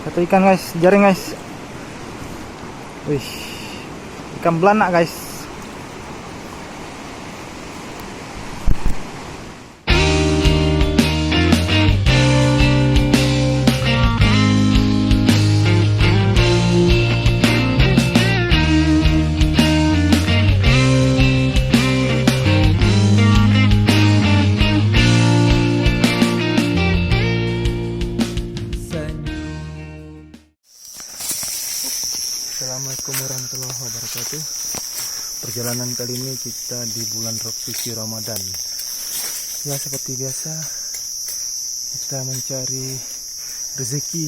Satu ikan guys, jaring guys. Wih, ikan belanak guys. Assalamualaikum warahmatullahi wabarakatuh. Perjalanan kali ini kita di bulan suci Ramadan. Ya, seperti biasa kita mencari rezeki.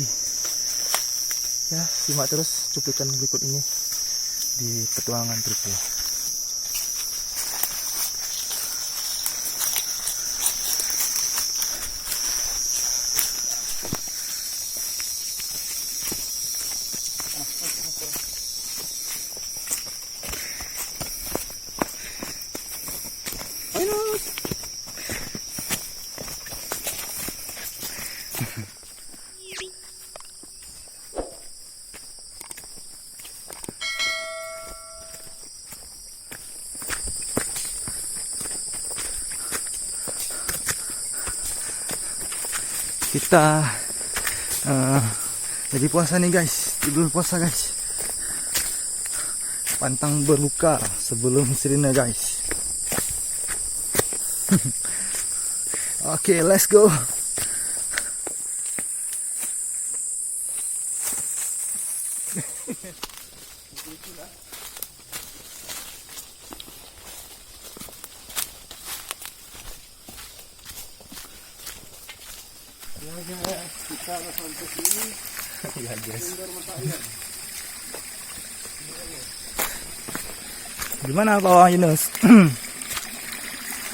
Ya, simak terus cuplikan berikut ini di petualangan tripnya. Kita jadi puasa nih guys, di bulan puasa guys. Pantang berbuka sebelum sirine guys. Oke, let's go. Kita sampai sini. Ya guys. Gimana Pak Yunus?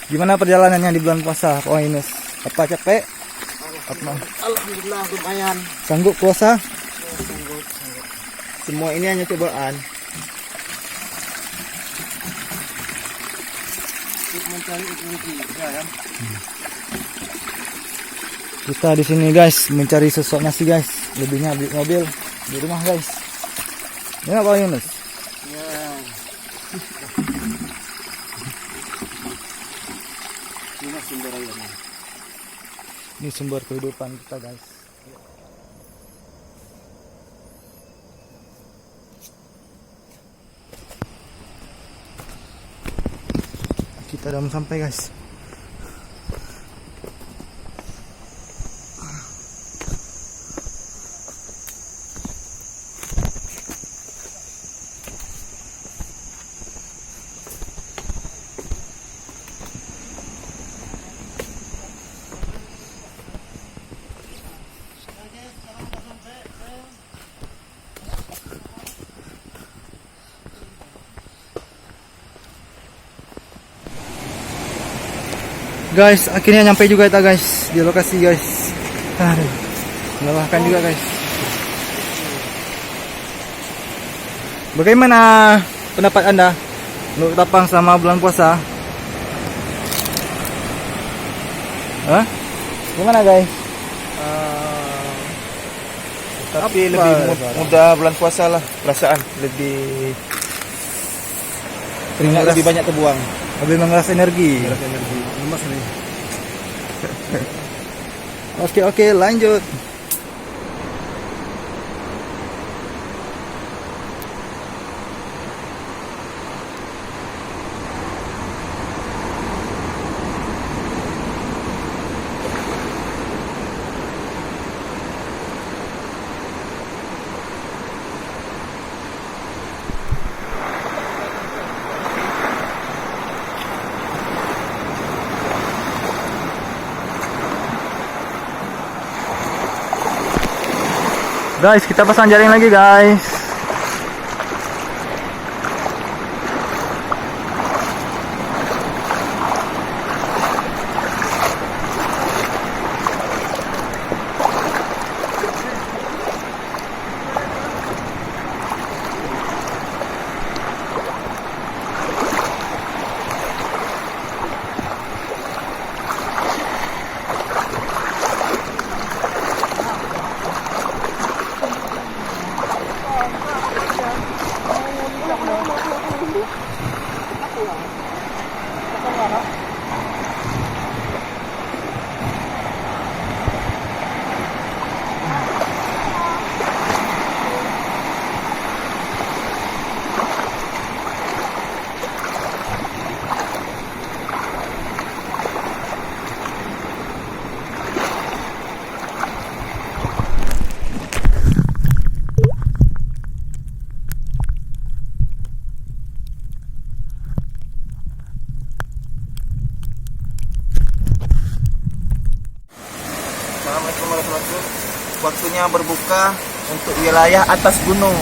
Gimana perjalanannya di bulan puasa Pak Yunus? Apa capek? Alhamdulillah lumayan. Sanggup puasa? Sanggup. Semua ini hanya cobaan. Untuk mencari rezeki, ya. Kita di sini guys mencari sosok nasi guys. Lebihnya beli mobil di rumah guys. Ya Pak Yunus. Ya. Ini sumber airnya. Ini sumber kehidupan kita guys. Kita udah mau sampai guys. Guys, akhirnya nyampe juga kita guys di lokasi guys. Aduh, melelahkan juga guys. Bagaimana pendapat Anda untuk Tapang selama bulan puasa? Hah? Gimana guys? Tapi lebih mudah bulan puasa lah, perasaan lebih Keringat lebih banyak terbuang. lebih menguras energi. Energi lemas nih. Oke, lanjut. Guys, kita pasang jaring lagi guys. berbuka untuk wilayah atas gunung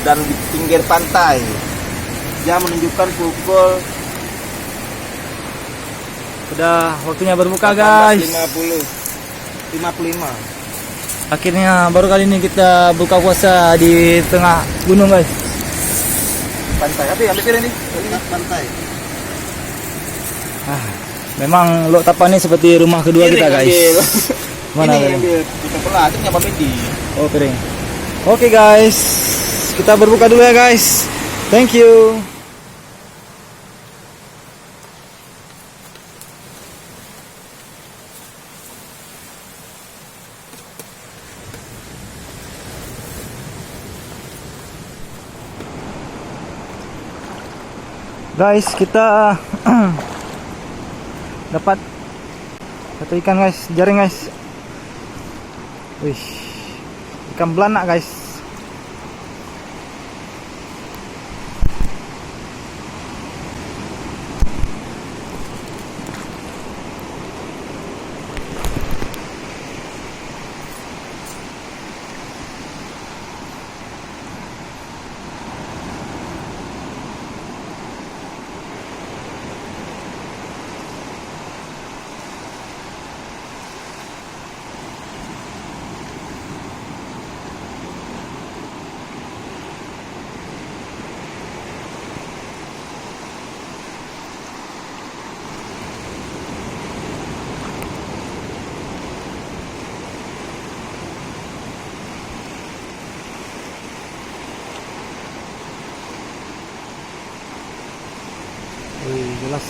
dan di pinggir pantai. Jam menunjukkan pukul Udah waktunya berbuka guys. 55. Akhirnya baru kali ini kita buka puasa di tengah gunung guys. Pantai. Tapi ambil piring nih. Pantai. Memang Lok Tapa ini seperti rumah kedua kita guys. Mana ini piring? ambil kita pelah, itu nyapa Medi. Oh piring. Oke guys, kita berbuka dulu ya guys. Thank you. Guys, kita dapat satu ikan guys, jaring guys. Wih, ikan belanak guys. Wih, jelas.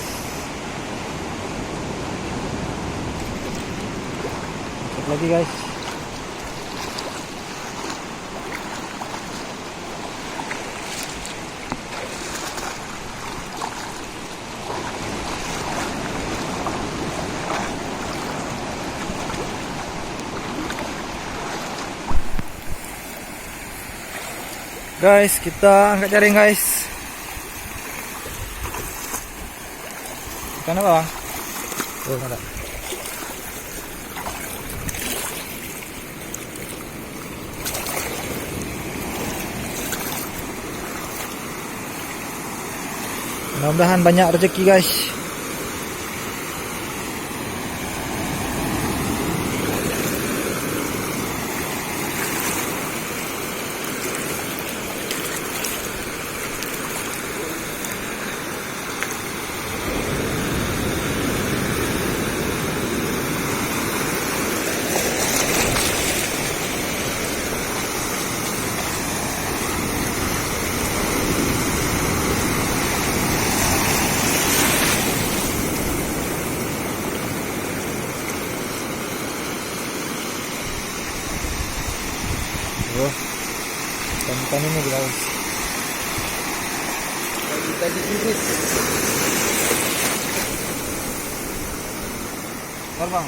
Masuk lagi guys. Guys, kita angkat jaring guys. Ikan apa bang? Oh, ada. Mudah-mudahan banyak rezeki guys. Oh, ikan ini guys. Tadi iris. Bang.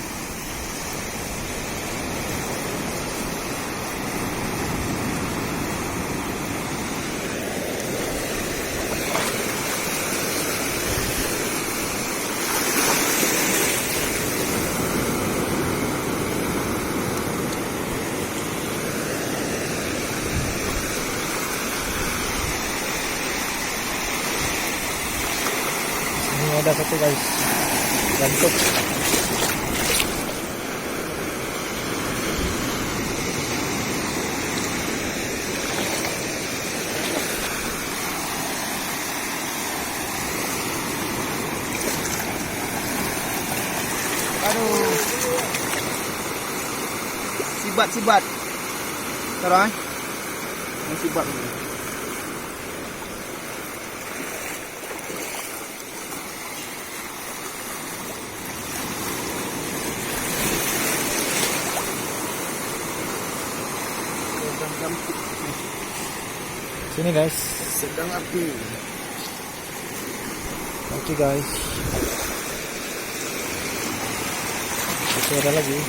Ini ada satu guys. Gantuk. Aduh. Sibat. Taruh. Sibat. Sini guys. Sedang api. Oke guys. Masih ada lagi.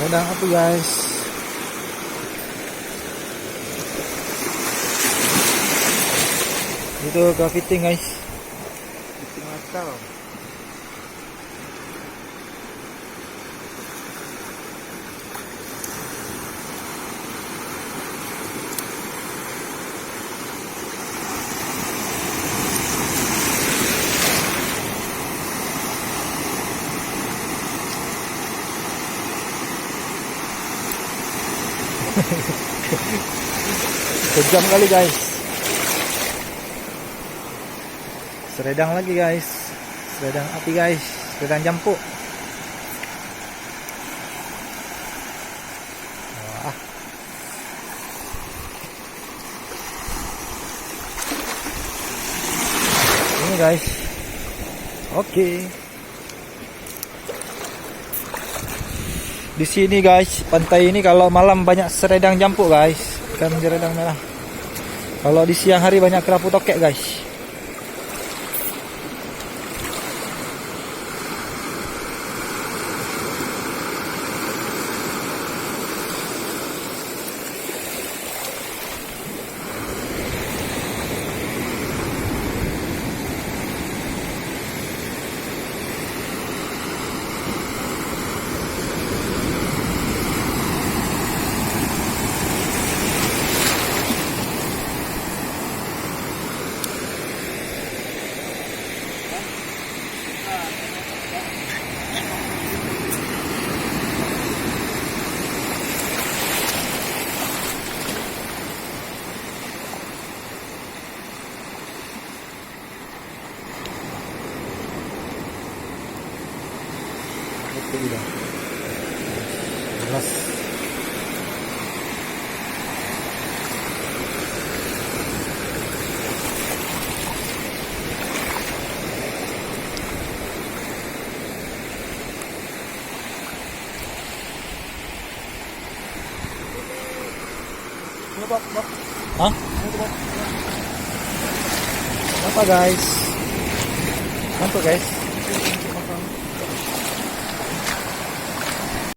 Sedang api guys. Itu ke fitting guys. Itu masal. Kejam kali guys. Seredang lagi guys. Seredang api guys. Seredang jampuk. Wah. Ini guys. Oke. Di sini guys, pantai ini kalau malam banyak seredang jampuk guys, ikan seredang merah. Kalau di siang hari banyak kerapu tokek guys. Itu udah. Jelas. Hah? Apa guys? Mantap guys.